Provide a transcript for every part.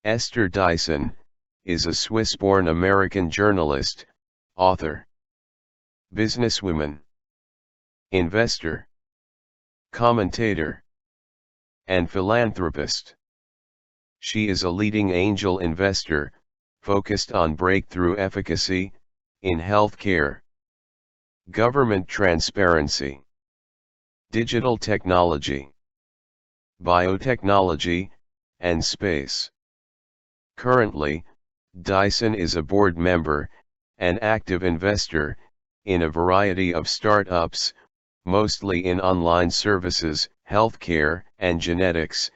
Esther Dyson is a Swiss-born American journalist, author, businesswoman, investor, commentator, and philanthropist. She is a leading angel investor, focused on breakthrough efficacy in healthcare, government transparency, digital technology, biotechnology, and space. Currently, Dyson is a board member and active investor in a variety of startups, mostly in online services, healthcare and genetics,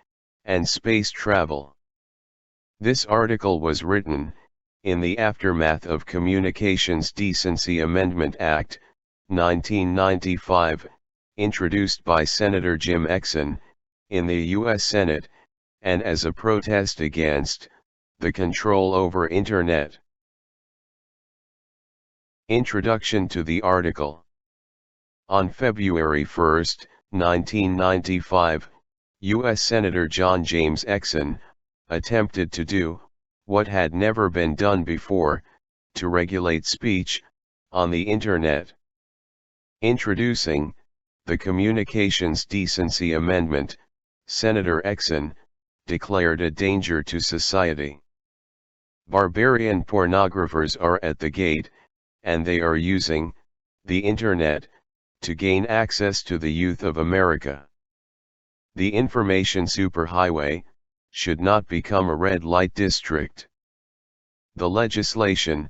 and space travel. This article was written in the aftermath of Communications Decency Amendment Act, 1995, introduced by Senator Jim Exon in the U.S. Senate, and as a protest against the control over Internet. Introduction to the article. On February 1, 1995, U.S. Senator John James Exon attempted to do what had never been done before, to regulate speech on the Internet. Introducing the Communications Decency Amendment, Senator Exon declared a danger to society. Barbarian pornographers are at the gate, and they are using the Internet to gain access to the youth of America. The information superhighway should not become a red light district. The legislation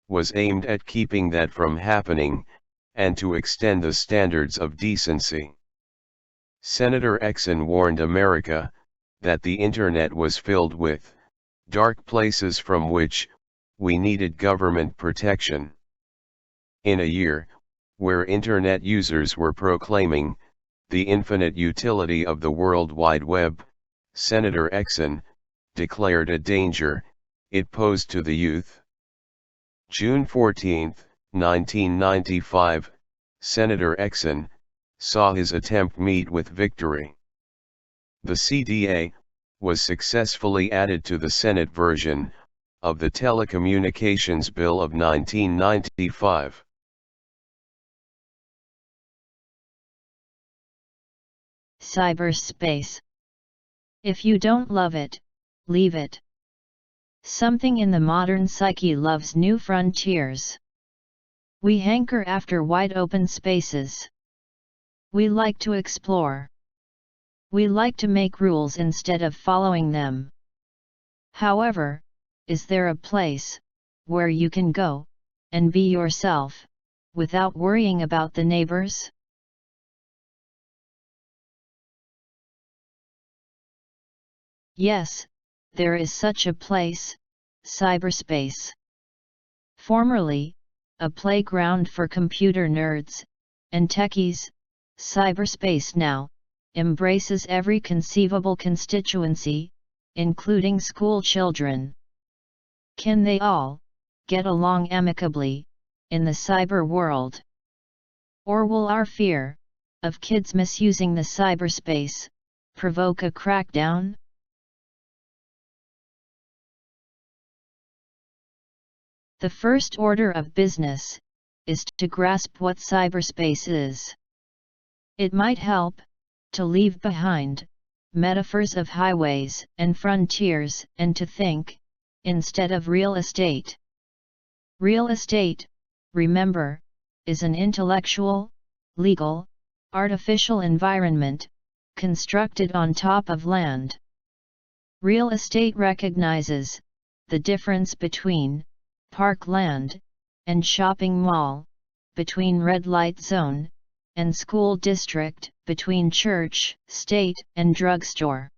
was aimed at keeping that from happening, and to extend the standards of decency. Senator Exon warned America that the Internet was filled with dark places from which we needed government protection. In a year where Internet users were proclaiming the infinite utility of the World Wide Web, Senator Exon declared a danger it posed to the youth. June 14, 1995, Senator Exon saw his attempt meet with victory. The CDA was successfully added to the Senate version of the Telecommunications Bill of 1995. Cyberspace. If you don't love it, leave it. Something in the modern psyche loves new frontiers. We hanker after wide open spaces. We like to explore. We like to make rules instead of following them. However, is there a place where you can go and be yourself without worrying about the neighbors? Yes, there is such a place, cyberspace. Formerly, a playground for computer nerds and techies, cyberspace now embraces every conceivable constituency, including school children. Can they all get along amicably in the cyber world? Or will our fear of kids misusing the cyberspace provoke a crackdown? The first order of business is to grasp what cyberspace is. It might help to leave behind metaphors of highways and frontiers and to think, instead of real estate. Real estate, remember, is an intellectual, legal, artificial environment, constructed on top of land. Real estate recognizes the difference between parkland and shopping mall, between red light zone and school district, between church, state, and drugstore.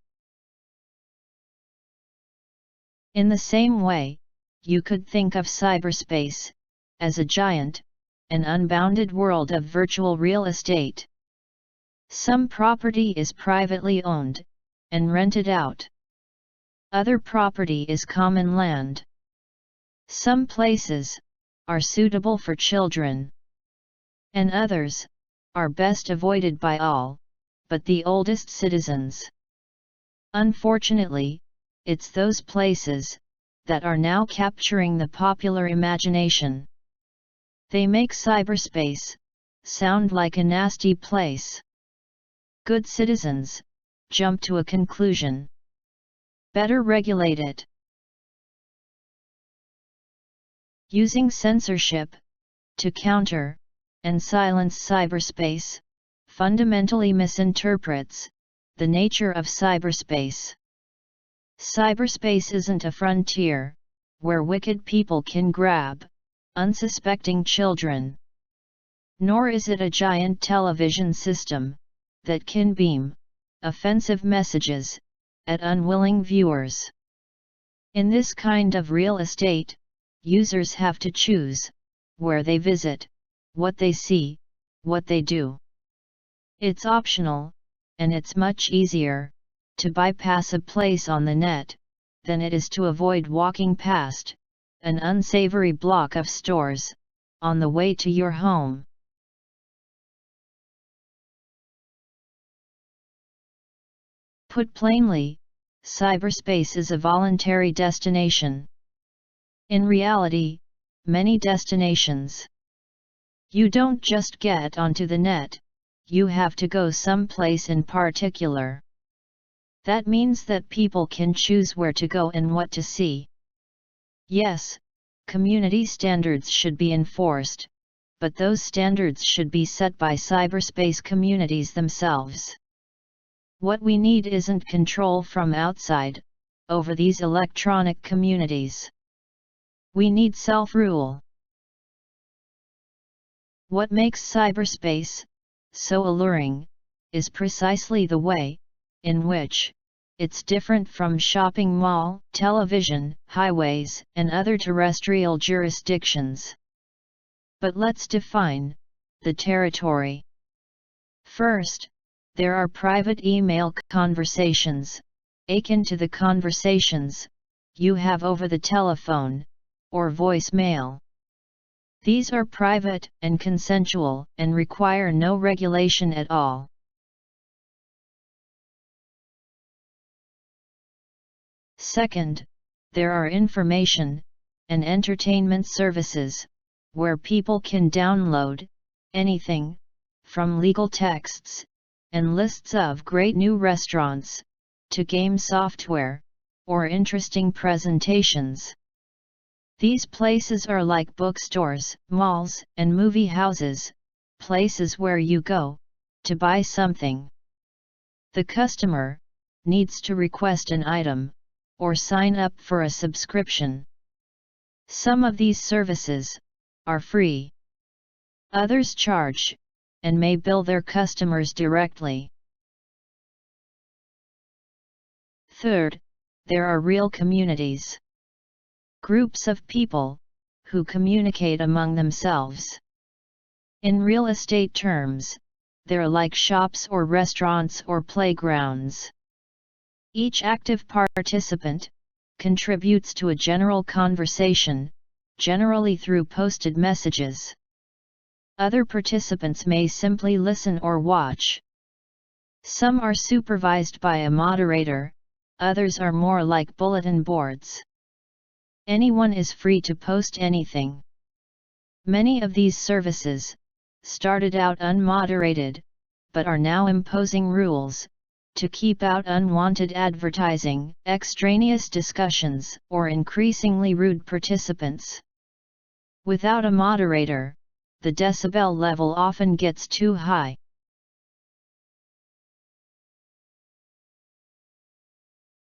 In the same way, you could think of cyberspace as a giant, an unbounded world of virtual real estate. Some property is privately owned and rented out. Other property is common land. Some places are suitable for children, and others are best avoided by all but the oldest citizens. Unfortunately, it's those places that are now capturing the popular imagination. They make cyberspace sound like a nasty place. Good citizens jump to a conclusion. Better regulate it. Using censorship to counter and silence cyberspace fundamentally misinterprets the nature of cyberspace. Cyberspace isn't a frontier where wicked people can grab unsuspecting children. Nor is it a giant television system that can beam offensive messages at unwilling viewers. In this kind of real estate, users have to choose where they visit, what they see, what they do. It's optional, and it's much easier to bypass a place on the net than it is to avoid walking past an unsavory block of stores on the way to your home. Put plainly, cyberspace is a voluntary destination. In reality, many destinations. You don't just get onto the net, you have to go someplace in particular. That means that people can choose where to go and what to see. Yes, community standards should be enforced, but those standards should be set by cyberspace communities themselves. What we need isn't control from outside over these electronic communities. We need self-rule. What makes cyberspace so alluring is precisely the way in which it's different from shopping mall, television, highways, and other terrestrial jurisdictions. But let's define the territory. First, there are private email conversations, akin to the conversations you have over the telephone or voicemail. These are private and consensual and require no regulation at all. Second, there are information and entertainment services, where people can download anything from legal texts and lists of great new restaurants to game software or interesting presentations. These places are like bookstores, malls, and movie houses, places where you go to buy something. The customer needs to request an item or sign up for a subscription. Some of these services are free. Others charge and may bill their customers directly. Third, there are real communities. Groups of people who communicate among themselves. In real estate terms, they're like shops or restaurants or playgrounds. Each active participant contributes to a general conversation, generally through posted messages. Other participants may simply listen or watch. Some are supervised by a moderator, others are more like bulletin boards. Anyone is free to post anything. Many of these services started out unmoderated, but are now imposing rules to keep out unwanted advertising, extraneous discussions, or increasingly rude participants. Without a moderator, the decibel level often gets too high.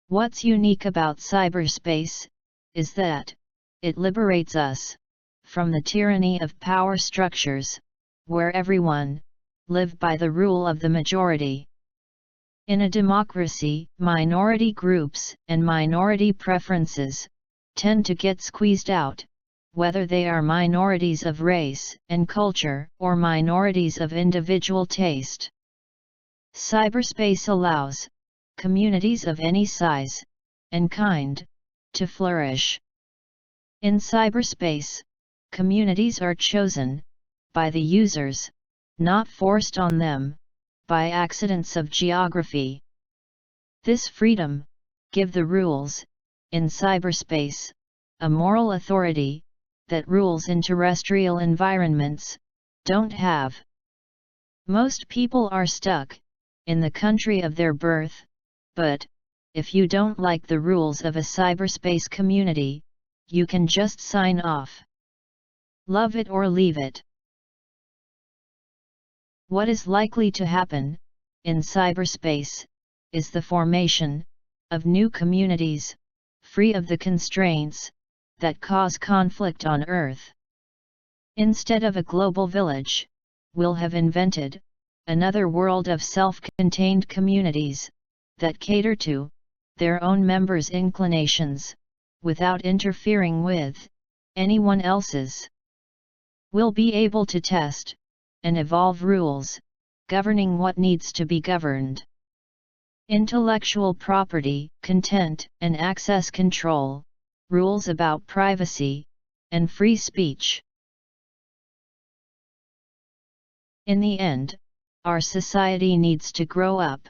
What's unique about cyberspace is that it liberates us from the tyranny of power structures, where everyone lives by the rule of the majority. In a democracy, minority groups and minority preferences tend to get squeezed out, whether they are minorities of race and culture or minorities of individual taste. Cyberspace allows communities of any size and kind to flourish. In cyberspace, communities are chosen by the users, not forced on them by accidents of geography. This freedom give the rules, in cyberspace, a moral authority, that rules in terrestrial environments don't have. Most people are stuck in the country of their birth, but if you don't like the rules of a cyberspace community, you can just sign off. Love it or leave it. What is likely to happen in cyberspace is the formation of new communities, free of the constraints that cause conflict on Earth. Instead of a global village, we'll have invented another world of self-contained communities that cater to their own members' inclinations, without interfering with anyone else's. We'll be able to test and evolve rules governing what needs to be governed. Intellectual property, content and access control, rules about privacy, and free speech. In the end, our society needs to grow up.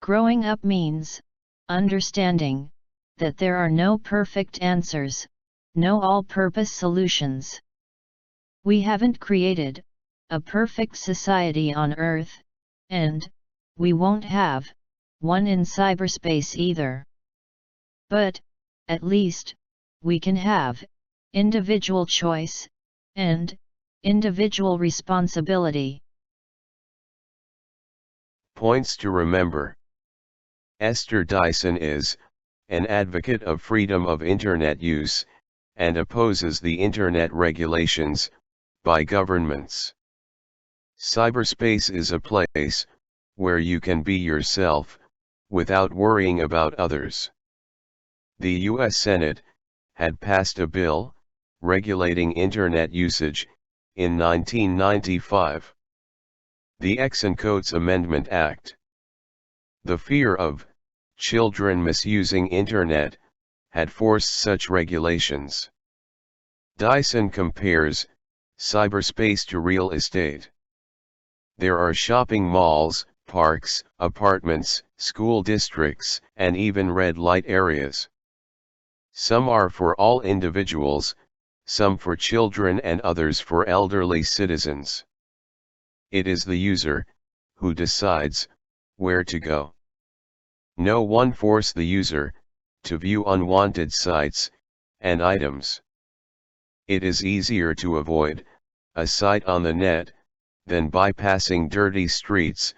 Growing up means understanding that there are no perfect answers, no all-purpose solutions. We haven't created a perfect society on Earth, and we won't have one in cyberspace either. But, at least, we can have individual choice and individual responsibility. Points to remember. Esther Dyson is an advocate of freedom of Internet use, and opposes the Internet regulations by governments. Cyberspace is a place where you can be yourself, without worrying about others. The U.S. Senate had passed a bill regulating Internet usage in 1995. The Exton-Coats Amendment Act. The fear of children misusing Internet had forced such regulations. Dyson compares cyberspace to real estate. There are shopping malls, parks, apartments, school districts, and even red light areas. Some are for all individuals, some for children and others for elderly citizens. It is the user who decides where to go. No one forces the user to view unwanted sites and items. It is easier to avoid a site on the net than bypassing dirty streets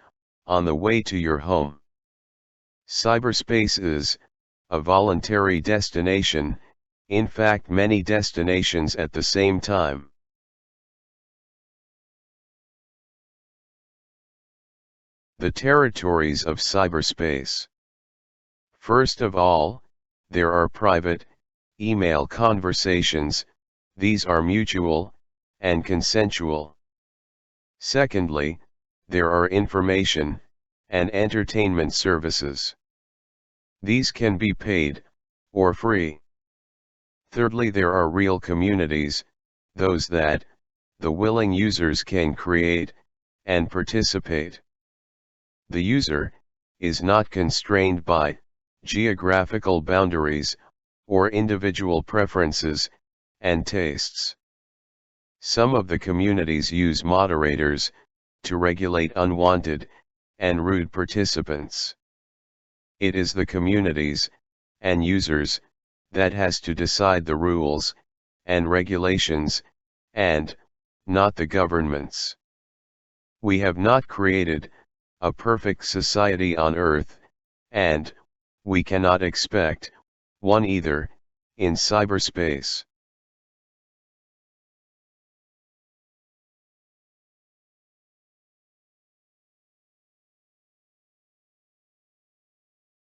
on the way to your home. Cyberspace is a voluntary destination, in fact many destinations at the same time. The territories of cyberspace. First of all, there are private, email conversations. These are mutual and consensual. Secondly, there are information and entertainment services. These can be paid or free. Thirdly, there are real communities, those that the willing users can create and participate. The user is not constrained by geographical boundaries or individual preferences and tastes. Some of the communities use moderators to regulate unwanted and rude participants. It is the communities and users that has to decide the rules and regulations, and not the governments. We have not created a perfect society on Earth, and we cannot expect one either in cyberspace.